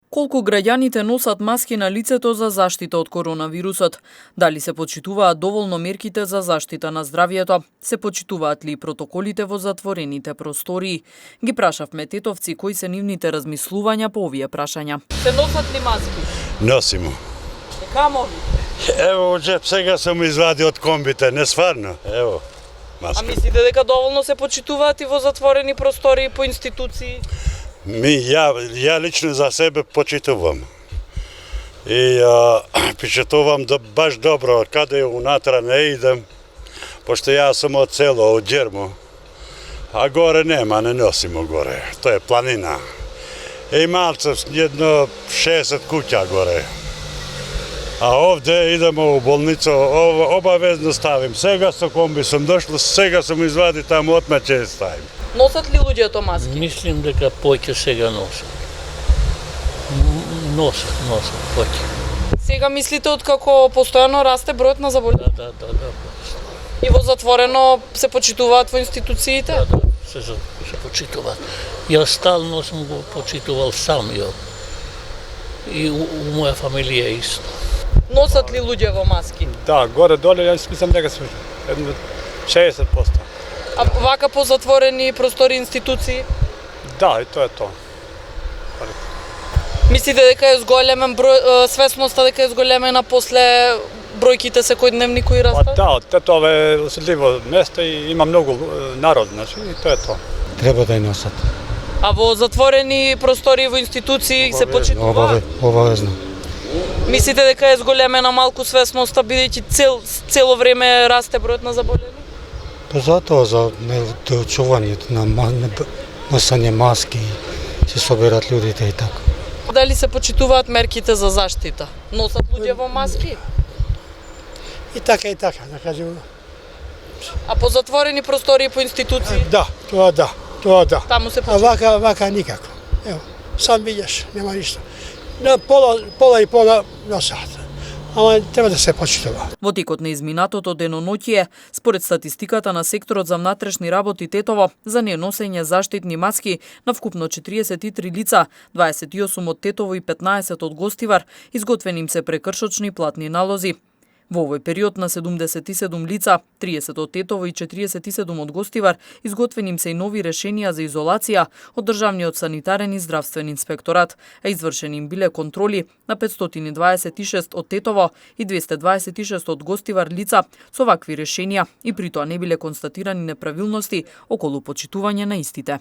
Колку граѓаните носат маски на лицето за заштита од коронавирусот? Дали се почитуваат доволно мерките за заштита на здравјето? Се почитуваат ли протоколите во затворените простории? Ги прашавме тетовци кои се нивните размислувања по овие прашања. Се носат ли маски? Носимо. Камо ви? Ево, джеп сега сум извадил од комбите, не сварно. Ево, маска. А мислите дека доволно се почитуваат и во затворени простории по институции? Ја лично за себе почитувам. И почитувам баш добро, каде унатра не идем, пошто ја сум од село, од Џермо. А горе нема, не носимо горе. Тоа е планина. И малце, едно 60 куќа горе. А овде идемо у болница, обавезно ставим. Сега со комби сум дошло, сега сум извади таму отма ќе ставим. Носат ли луѓето маски? Мислим дека поќе сега носат. Носат поќе. Сега мислите откако постојано расте бројот на заболени? Да. И во затворено се почитуваат во институциите? Да, се почитуваат. Јас стално сум го почитувал сам ја. И у моја фамилија исто. Носат ли луѓе во маски? Да, горе-доле, јас мислам дека сум 60%. А вака по затворени простори институции? Да, и тоа е тоа. Мислите дека е зголемен број, свесноста дека е зголемена после бројките секојдневни кои растат? Да, Тетово е оседливо место и има многу народ, значи, и тоа е тоа. Треба да ја носат. А во затворени простори во институции се почитуваат? Обавезно. Мислите дека е зголемена малку свесноста бидејќи цело време расте бројот на заболени? Па затоа за неочувањето на носење маски се соберат луѓето и така. Дали се почитуваат мерките за заштита? Носат луѓе во маски? И така, да кажем. А по затворени простории по институции? Да, тоа да. Таму се А почитува? вака никако. Ево, сам видиш, нема ништо. На пола и пола носат. Ама треба да се почитува. Во текот на изминатото деноноќие, според статистиката на секторот за внатрешни работи Тетово, за неносење заштитни маски на вкупно 43 лица, 28 од Тетово и 15 од Гостивар, изготвени им се прекршочни платни налози. Во овој период на 77 лица, 30 од Тетово и 47 од Гостивар, изготвени им се и нови решенија за изолација од Државниот санитарен и здравствен инспекторат, а извршени им биле контроли на 526 од Тетово и 226 од Гостивар лица со вакви решенија и при тоа не биле констатирани неправилности околу почитување на истите.